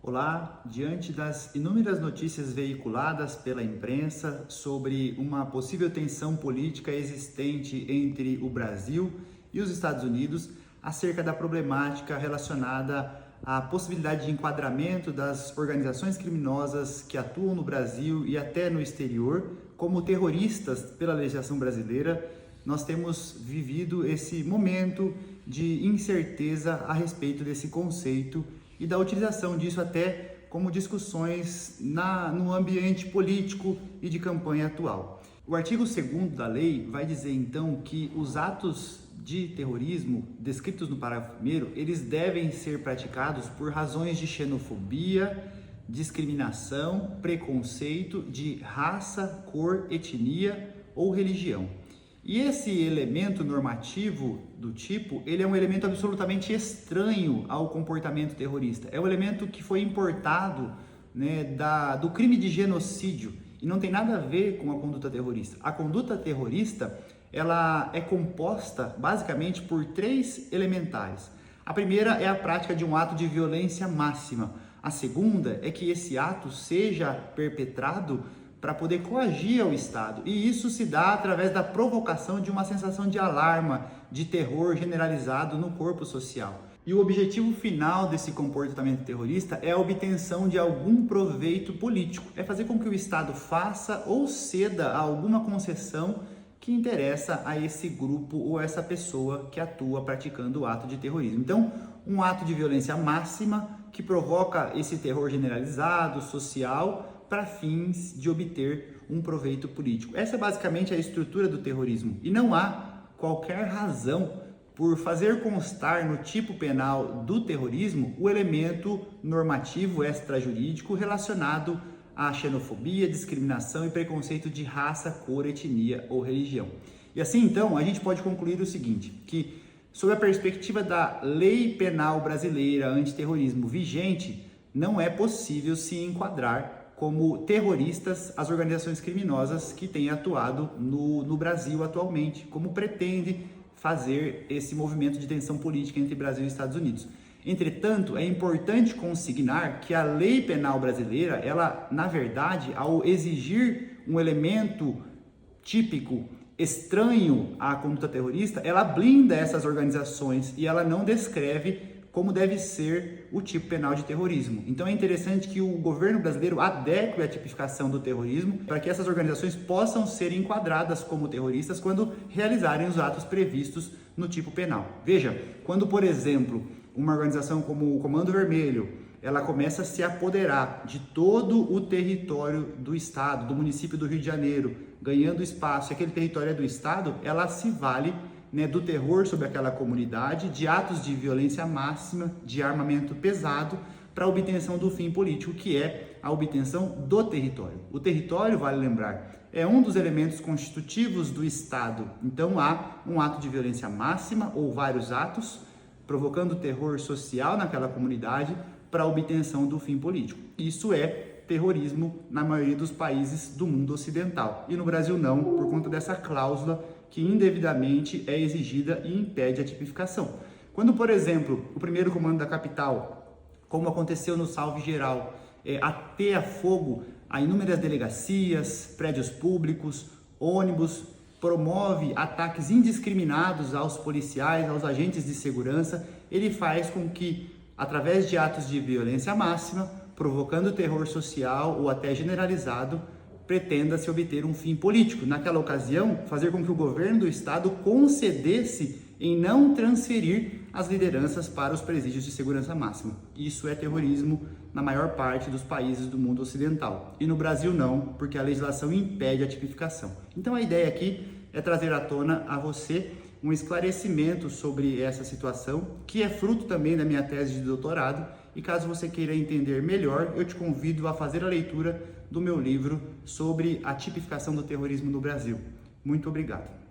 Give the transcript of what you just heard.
Olá, diante das inúmeras notícias veiculadas pela imprensa sobre uma possível tensão política existente entre o Brasil e os Estados Unidos acerca da problemática relacionada à possibilidade de enquadramento das organizações criminosas que atuam no Brasil e até no exterior como terroristas pela legislação brasileira, nós temos vivido esse momento de incerteza a respeito desse conceito e da utilização disso até como discussões no ambiente político e de campanha atual. O artigo 2º da lei vai dizer então que os atos de terrorismo descritos no parágrafo 1º, eles devem ser praticados por razões de xenofobia, discriminação, preconceito de raça, cor, etnia ou religião. E esse elemento normativo do tipo, ele é um elemento absolutamente estranho ao comportamento terrorista. É um elemento que foi importado, do crime de genocídio e não tem nada a ver com a conduta terrorista. A conduta terrorista, ela é composta basicamente por 3 elementares. A primeira é a prática de um ato de violência máxima. A segunda é que esse ato seja perpetrado para poder coagir ao Estado, e isso se dá através da provocação de uma sensação de alarma, de terror generalizado no corpo social. E o objetivo final desse comportamento terrorista é a obtenção de algum proveito político, é fazer com que o Estado faça ou ceda a alguma concessão que interessa a esse grupo ou a essa pessoa que atua praticando o ato de terrorismo. Então, um ato de violência máxima que provoca esse terror generalizado, social, para fins de obter um proveito político. Essa é basicamente a estrutura do terrorismo e não há qualquer razão por fazer constar no tipo penal do terrorismo o elemento normativo extrajurídico relacionado à xenofobia, discriminação e preconceito de raça, cor, etnia ou religião. E assim então a gente pode concluir o seguinte, que sob a perspectiva da lei penal brasileira antiterrorismo vigente, não é possível se enquadrar como terroristas as organizações criminosas que têm atuado no Brasil atualmente, como pretende fazer esse movimento de tensão política entre Brasil e Estados Unidos. Entretanto, é importante consignar que a lei penal brasileira, ela, na verdade, ao exigir um elemento típico estranho à conduta terrorista, ela blinda essas organizações e ela não descreve como deve ser o tipo penal de terrorismo. Então é interessante que o governo brasileiro adeque a tipificação do terrorismo para que essas organizações possam ser enquadradas como terroristas quando realizarem os atos previstos no tipo penal. Veja, quando, por exemplo, uma organização como o Comando Vermelho, ela começa a se apoderar de todo o território do Estado, do município do Rio de Janeiro, ganhando espaço, e aquele território é do Estado, ela se vale do terror sobre aquela comunidade, de atos de violência máxima, de armamento pesado, para a obtenção do fim político, que é a obtenção do território. O território, vale lembrar, é um dos elementos constitutivos do Estado. Então há um ato de violência máxima ou vários atos, provocando terror social naquela comunidade para a obtenção do fim político. Isso é terrorismo na maioria dos países do mundo ocidental. E no Brasil não, por conta dessa cláusula que indevidamente é exigida e impede a tipificação. Quando, por exemplo, o primeiro comando da capital, como aconteceu no Salve Geral, ateia fogo a inúmeras delegacias, prédios públicos, ônibus, promove ataques indiscriminados aos policiais, aos agentes de segurança, ele faz com que, através de atos de violência máxima, provocando terror social ou até generalizado, pretenda-se obter um fim político. Naquela ocasião, fazer com que o governo do Estado concedesse em não transferir as lideranças para os presídios de segurança máxima. Isso é terrorismo na maior parte dos países do mundo ocidental. E no Brasil não, porque a legislação impede a tipificação. Então a ideia aqui é trazer à tona a você um esclarecimento sobre essa situação, que é fruto também da minha tese de doutorado, e caso você queira entender melhor, eu te convido a fazer a leitura do meu livro sobre a tipificação do terrorismo no Brasil. Muito obrigado.